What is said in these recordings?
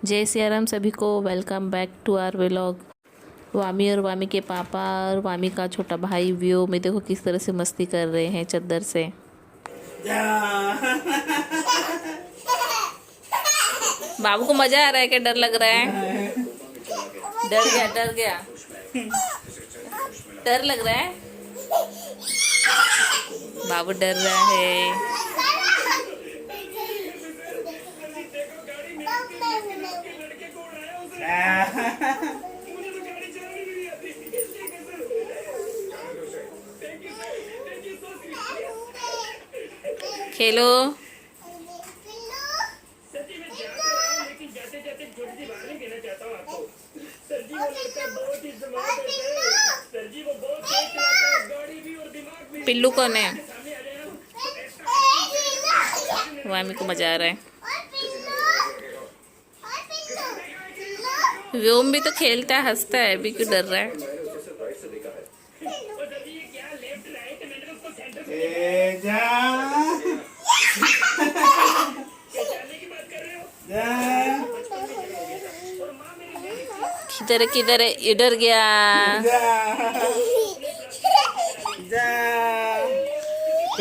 जय सिया राम सभी को। Welcome back to our vlog. वामी और वामी के पापा और वामी का छोटा भाई व्यू में देखो किस तरह से मस्ती कर रहे हैं चद्दर से। बाबू को मजा आ रहा है क्या डर लग रहा है? डर गया डर लग रहा है। बाबू डर रहा है। खेलो। पिल्लू कौन है? वामी को मजा आ रहा है। व्योम भी तो खेलता है, हंसता है, अभी क्यों डर रहा है? किधर है? ये डर गया।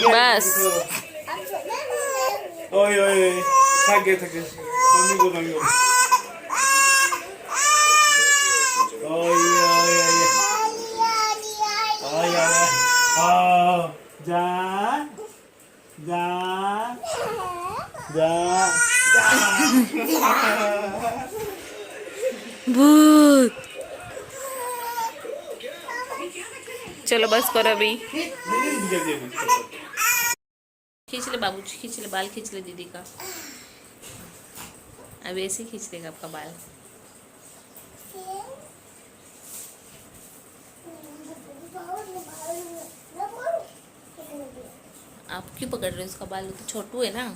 बस ओए ओए थक गए मम्मी को ओए ओए ओए ओए जा जा जा भूत। चलो बस करो अभी। खींच ले बाबू, खींच ले, बाल खींच ले दीदी का। अब ऐसे खींच देगा आपका बाल। आप क्यों पकड़ रहे हो उसका बाल? वो तो छोटू है ना।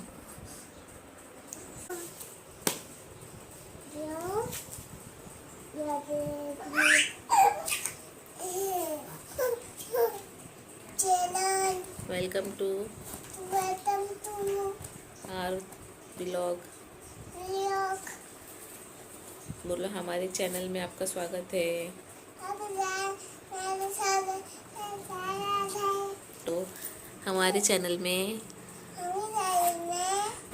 Welcome to our vlog. बोलो हमारे चैनल में आपका स्वागत है। तो हमारे चैनल में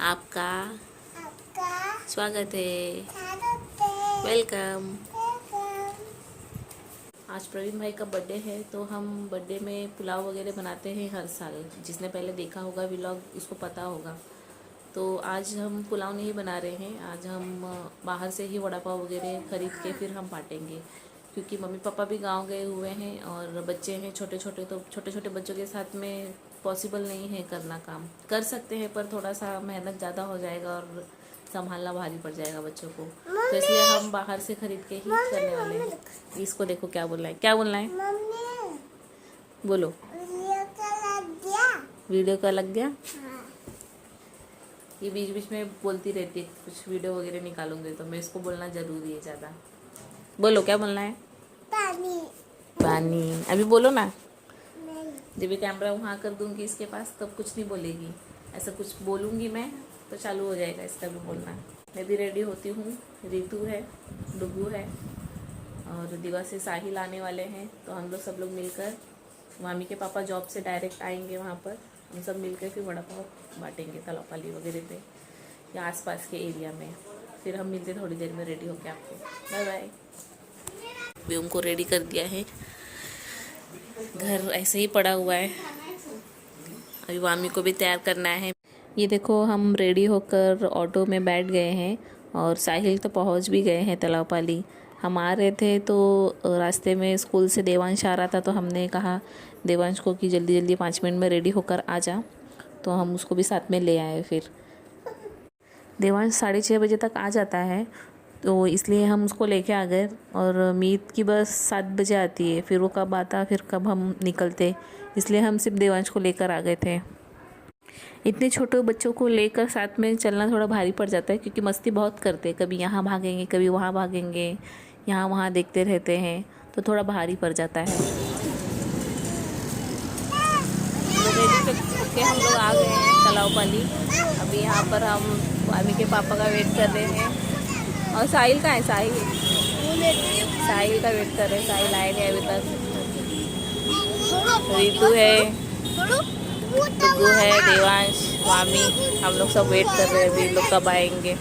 आपका स्वागत है। वेलकम। आज प्रवीण भाई का बर्थडे है, तो हम बर्थडे में पुलाव वगैरह बनाते हैं हर साल। जिसने पहले देखा होगा व्लॉग उसको पता होगा। तो आज हम पुलाव नहीं बना रहे हैं, आज हम बाहर से ही वड़ा पाव वगैरह ख़रीद के फिर हम बांटेंगे। क्योंकि मम्मी पापा भी गांव गए हुए हैं और बच्चे हैं छोटे छोटे, तो छोटे छोटे बच्चों के साथ में पॉसिबल नहीं है करना। काम कर सकते हैं पर थोड़ा सा मेहनत ज़्यादा हो जाएगा और संभालना भारी पड़ जाएगा बच्चों को, तो इसलिए हम बाहर से खरीद के ही करने वाले हैं। इसको देखो क्या बोलना है, क्या बोलना है? बोलो। वीडियो का लग गया। ये बीच बीच में बोलती रहती है कुछ, वीडियो वगैरह निकालूंगी तो मैं इसको बोलना जरूरी है ज़्यादा। बोलो क्या बोलना है? पानी। पानी अभी बोलो ना। जब भी कैमरा वहाँ कर दूंगी इसके पास तब कुछ नहीं बोलेगी। ऐसा कुछ बोलूँगी मैं तो चालू हो जाएगा इसका भी बोलना। मैं भी रेडी होती हूँ। रितु है, डुगू है और दिवा से साहिल आने वाले हैं, तो हम लोग सब लोग मिलकर, मामी के पापा जॉब से डायरेक्ट आएंगे वहाँ पर, हम सब मिलकर फिर वड़ा पाव बांटेंगे तलापाली वगैरह पे या आसपास के एरिया में। फिर हम मिलते थोड़ी देर में रेडी होके आपको। Bye bye. व्योम को रेडी कर दिया है, घर ऐसे ही पड़ा हुआ है। अभी मामी को भी तैयार करना है। ये देखो हम रेडी होकर ऑटो में बैठ गए हैं और साहिल तो पहुंच भी गए हैं तलापाली। हम आ रहे थे तो रास्ते में स्कूल से देवांश आ रहा था, तो हमने कहा देवांश को कि जल्दी जल्दी 5 मिनट में रेडी होकर आ जा, तो हम उसको भी साथ में ले आए। फिर देवांश 6:30 बजे तक आ जाता है, तो इसलिए हम उसको लेके आ गए। और मीत की बस 7 बजे आती है, फिर वो कब आता फिर कब हम निकलते, इसलिए हम सिर्फ देवांश को लेकर आ गए थे। इतने छोटे बच्चों को लेकर साथ में चलना थोड़ा भारी पड़ जाता है, क्योंकि मस्ती बहुत करते हैं, कभी यहाँ भागेंगे कभी वहाँ भागेंगे, यहाँ वहाँ देखते रहते हैं, तो थोड़ा भारी पड़ जाता है। हम लोग आ गए हैं तलावपाली। अभी यहाँ पर हम वामी के पापा का वेट कर रहे हैं। और साहिल का है? साहिल का वेट कर रहे हैं, साहिल आए नहीं अभी तक। रितु है, डुगू है, देवांश, वामी, हम लोग सब वेट कर रहे हैं अभी लोग कब आएंगे।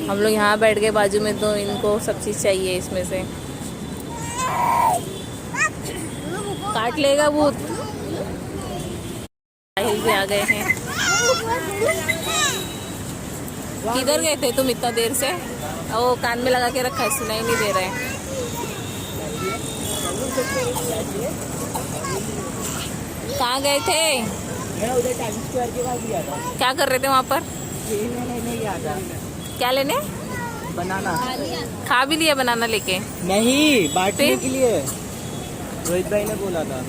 हम लोग यहाँ बैठ गए बाजू में, तो इनको सब चीज़ चाहिए इसमें से। काट लेगा भूत। साहिल भी आ गए हैं। किधर गए थे तुम इतना देर से? वो कान में लगा के रखा है, सुनाई नहीं दे रहा है। कहाँ गए थे? मैं उधर टाइम स्क्वायर के पास गया था। क्या कर रहे थे वहाँ पर? लेने लेने गया था। क्या लेने? बनाना। खा भी लिया बनाना लेके? नहीं, बांटने फिर? के लिए रोहित भाई ने बोला था।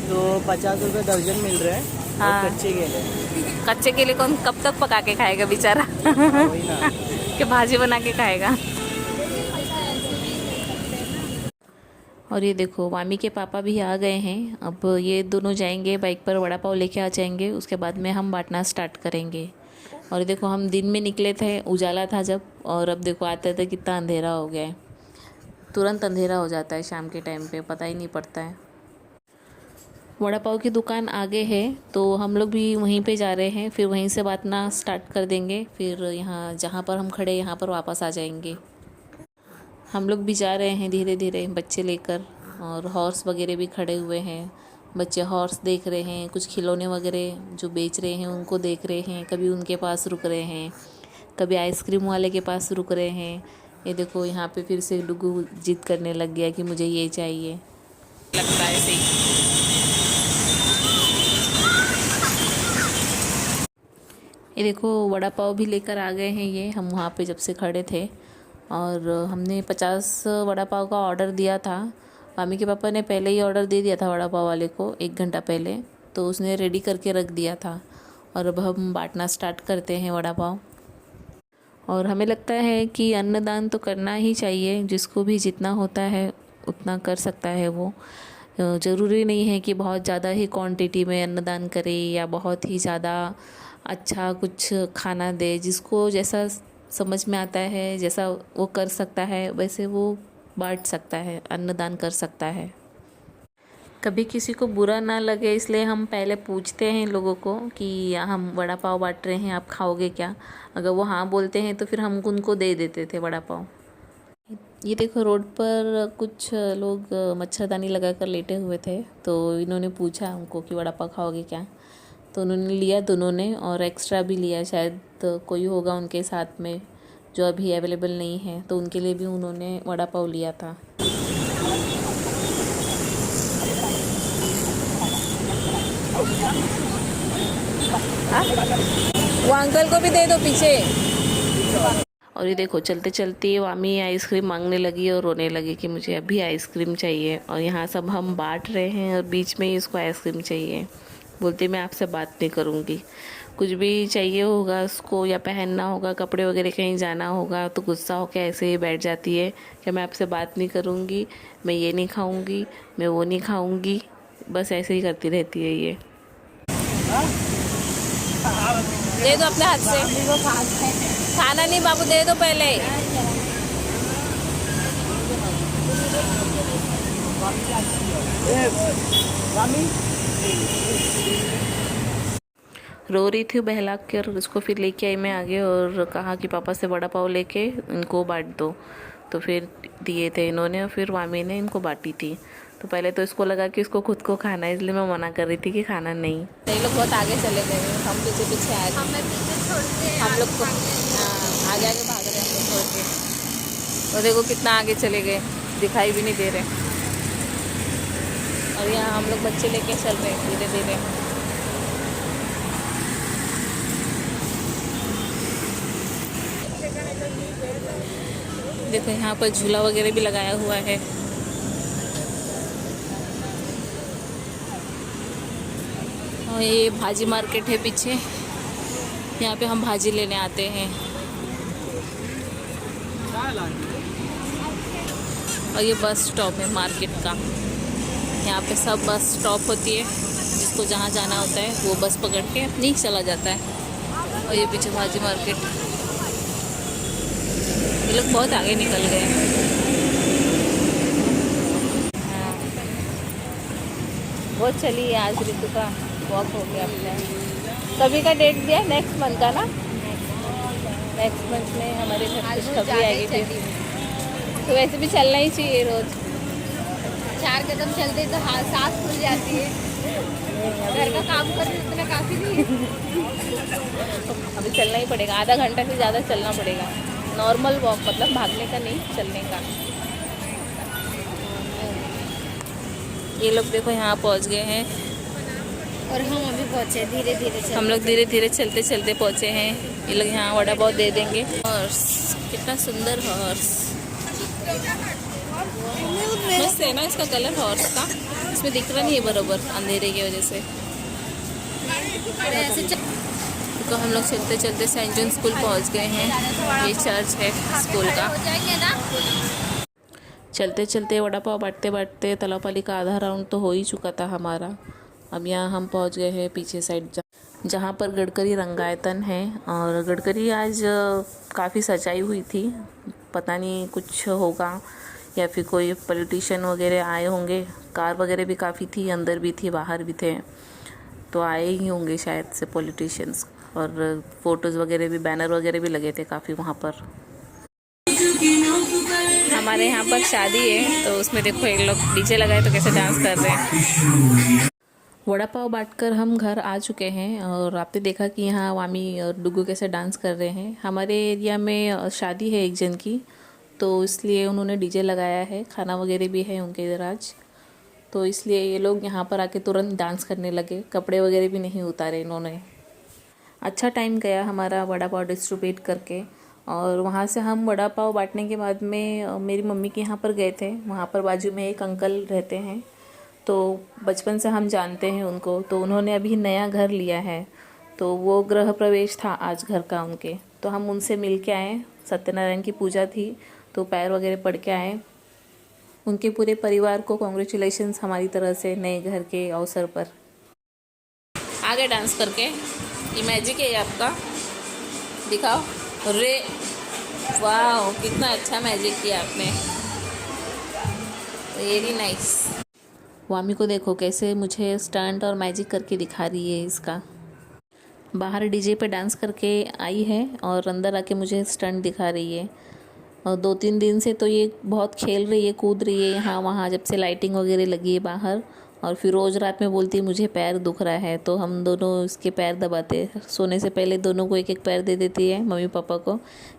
तो 50 रुपए दर्जन मिल रहे हैं। हाँ। और कच्चे केले। कच्चे केले कौन कब तक पका के खाएगा बेचारा? वही ना। कि भाजी बना के खाएगा। और ये देखो वामी के पापा भी आ गए हैं। अब ये दोनों जाएंगे बाइक पर, वड़ा पाव लेके आ जाएंगे। उसके बाद में हम बांटना स्टार्ट करेंगे। और ये देखो हम दिन में निकले थे, उजाला था जब, और अब देखो आते थे कितना अंधेरा हो गया है। तुरंत अंधेरा हो जाता है शाम के टाइम पे, पता ही नहीं पड़ता है। वड़ा पाव की दुकान आगे है, तो हम लोग भी वहीं पे जा रहे हैं। फिर वहीं से बांटना स्टार्ट कर देंगे। फिर यहाँ जहाँ पर हम खड़े यहाँ पर वापस आ जाएंगे। हम लोग भी जा रहे हैं धीरे धीरे बच्चे लेकर, और हॉर्स वगैरह भी खड़े हुए हैं। बच्चे हॉर्स देख रहे हैं, कुछ खिलौने वगैरह जो बेच रहे हैं उनको देख रहे हैं। कभी उनके पास रुक रहे हैं, कभी आइसक्रीम वाले के पास रुक रहे हैं। ये देखो यहाँ पे फिर से डुगू जिद करने लग गया कि मुझे ये चाहिए। लगता है ऐसे ही। ये देखो वड़ा पाव भी लेकर आ गए हैं ये। हम वहाँ पे जब से खड़े थे, और हमने 50 वड़ा पाव का ऑर्डर दिया था। मामी के पापा ने पहले ही ऑर्डर दे दिया था वड़ा पाव वाले को 1 घंटा पहले, तो उसने रेडी करके रख दिया था। और अब हम बांटना स्टार्ट करते हैं वड़ा पाव। और हमें लगता है कि अन्नदान तो करना ही चाहिए, जिसको भी जितना होता है उतना कर सकता है वो। ज़रूरी नहीं है कि बहुत ज़्यादा ही क्वांटिटी में अन्नदान करे या बहुत ही ज़्यादा अच्छा कुछ खाना दे। जिसको जैसा समझ में आता है, जैसा वो कर सकता है, वैसे वो बांट सकता है, अन्नदान कर सकता है। कभी किसी को बुरा ना लगे इसलिए हम पहले पूछते हैं लोगों को कि हम वड़ा पाव बांट रहे हैं, आप खाओगे क्या? अगर वो हाँ बोलते हैं तो फिर हम उनको दे देते थे वड़ा पाव। ये देखो रोड पर कुछ लोग मच्छरदानी लगाकर लेटे हुए थे, तो इन्होंने पूछा उनको कि वड़ा पाव खाओगे क्या? तो उन्होंने लिया दोनों ने, और एक्स्ट्रा भी लिया। शायद तो कोई होगा उनके साथ में जो अभी अवेलेबल नहीं है, तो उनके लिए भी उन्होंने वड़ा पाव लिया था। वो अंकल को भी दे दो पीछे। और ये देखो चलते चलते वामी आइसक्रीम मांगने लगी और रोने लगी कि मुझे अभी आइसक्रीम चाहिए। और यहाँ सब हम बांट रहे हैं और बीच में ही इसको आइसक्रीम चाहिए। बोलते मैं आपसे बात नहीं करूँगी। कुछ भी चाहिए होगा उसको, या पहनना होगा, कपड़े वगैरह कहीं जाना होगा, तो गुस्सा होकर ऐसे ही बैठ जाती है कि मैं आपसे बात नहीं करूँगी, मैं ये नहीं खाऊँगी, मैं वो नहीं खाऊँगी। बस ऐसे ही करती रहती है ये। दे दो अपने हाथ से। खाना नहीं बाबू, दे दो पहले। रो रही थी बहला कर उसको, फिर लेके आई मैं आगे और कहा कि पापा से वड़ा पाव लेके इनको बांट दो। तो फिर दिए थे इन्होंने, और फिर मामी ने इनको बांटी थी। तो पहले तो इसको लगा कि इसको खुद को खाना है, इसलिए मैं मना कर रही थी कि खाना नहीं। ये लोग बहुत आगे चले गए, हम पीछे पीछे आए। हम लोग को आगे आगे भाग रहे हैं हम लोग छोड़ के। और देखो कितना आगे चले गए, दिखाई भी नहीं दे रहे। और यहाँ हम लोग बच्चे लेके चल रहे हैं धीरे धीरे। देखो यहाँ पर झूला वगैरह भी लगाया हुआ है। और ये भाजी मार्केट है पीछे, यहाँ पे हम भाजी लेने आते हैं। और ये बस स्टॉप है मार्केट का। यहाँ पे सब बस स्टॉप होती है, जिसको जहाँ जाना होता है वो बस पकड़ के अपनी चला जाता है। और ये पीछे भाजी मार्केट। ये लोग बहुत आगे निकल गए हैं। हाँ, बहुत चली है आज ऋतु का वॉक हो गया अपना। कभी का डेट दिया नेक्स्ट मंथ का ना, नेक्स्ट मंथ में हमारे घर कुछ कभी आएगी फिर। तो वैसे भी चलना ही चाहिए रोज, 4 कदम चलते तो हाँ सांस खुल जाती है। घर का काम करने इतना काफी नहीं है। अभी चलना ही पड़ेगा, आधा घंटा से ज़्यादा चलना पड़ेगा। नॉर्मल वॉक, मतलब भागने का नहीं, चलने का। ये लोग देखो यहाँ पहुँच गए हैं और हम अभी पहुँचे धीरे धीरे हम लोग धीरे धीरे चलते चलते पहुँचे हैं। ये लोग यहाँ वड़ा पाव दे देंगे। हॉर्स, कितना सुंदर हॉर्स, मस्त है ना इसका कलर हॉर्स का। इसमें दिख रहा नहीं है बरोबर अंधेरे की वजह से। ऐसे तो हम लोग चलते चलते सेंट जॉन स्कूल पहुँच गए हैं। ये चर्च है स्कूल का। हो जाएंगे ना। चलते चलते वड़ा पाव बांटते बांटते तलापाली का आधा राउंड तो हो ही चुका था हमारा। अब यहाँ हम पहुँच गए हैं पीछे साइड जहाँ पर गडकरी रंगायतन है। और गडकरी आज काफ़ी सजाई हुई थी, पता नहीं कुछ होगा या फिर कोई पॉलिटिशियन वगैरह आए होंगे। कार वगैरह भी काफ़ी थी, अंदर भी थी बाहर भी थे, तो आए ही होंगे शायद से पॉलिटिशियंस। और फोटोज़ वगैरह भी, बैनर वगैरह भी लगे थे काफ़ी वहाँ पर। हमारे यहाँ पर शादी है तो उसमें देखो एक लोग डीजे लगाए तो कैसे डांस कर रहे हैं। वड़ा पाव बांटकर हम घर आ चुके हैं और आपने देखा कि यहाँ वामी और डुगू कैसे डांस कर रहे हैं। हमारे एरिया में शादी है एक जन की, तो इसलिए उन्होंने डीजे लगाया है, खाना वगैरह भी है उनके इधर आज, तो इसलिए ये लोग यहाँ पर आके तुरंत डांस करने लगे। कपड़े वगैरह भी नहीं उतारे इन्होंने। अच्छा टाइम गया हमारा वड़ा पाव डिस्ट्रीब्यूट करके। और वहाँ से हम वड़ा पाव बांटने के बाद में मेरी मम्मी के यहाँ पर गए थे। वहाँ पर बाजू में एक अंकल रहते हैं, तो बचपन से हम जानते हैं उनको। तो उन्होंने अभी नया घर लिया है, तो वो गृह प्रवेश था आज घर का उनके, तो हम उनसे मिल के आए। सत्यनारायण की पूजा थी तो पैर वगैरह पड़ के आए। उनके पूरे परिवार को कॉन्ग्रेचुलेशंस हमारी तरह से नए घर के अवसर पर। आगे डांस करके ये मैजिक है आपका, दिखाओ। रे वाह, कितना अच्छा मैजिक किया आपने, वेरी नाइस। वामी को देखो कैसे मुझे स्टंट और मैजिक करके दिखा रही है इसका। बाहर डीजे पे डांस करके आई है और अंदर आके मुझे स्टंट दिखा रही है। और 2-3 दिन से तो ये बहुत खेल रही है, कूद रही है यहाँ वहाँ, जब से लाइटिंग वगैरह लगी है बाहर। और फिर रोज़ रात में बोलती है मुझे पैर दुख रहा है, तो हम दोनों इसके पैर दबाते। सोने से पहले दोनों को एक एक पैर दे देती है मम्मी पापा को,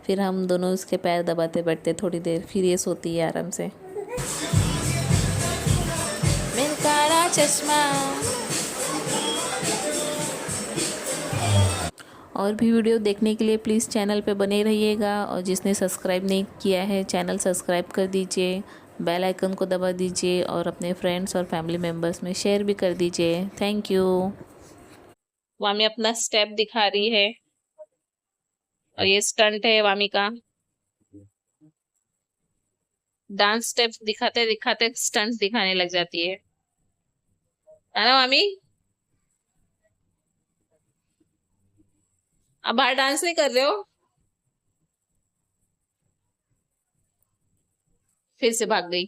फिर हम दोनों इसके पैर दबाते बैठते थोड़ी देर, फिर ये सोती है आराम से। मेरा काला चश्मा। और भी वीडियो देखने के लिए प्लीज़ चैनल पे बने रहिएगा। और जिसने सब्सक्राइब नहीं किया है चैनल सब्सक्राइब कर दीजिए, बेल आइकन को दबा दीजिए और अपने फ्रेंड्स और फैमिली मेम्बर्स में शेयर भी कर दीजिए। Thank you. वामी अपना स्टेप दिखा रही है और ये स्टंट है वामी का। डांस स्टेप दिखाते दिखाते स्टंट दिखाने लग जाती है ना वामी? अब बाहर डांस नहीं कर रहे हो? फिर से भाग गई।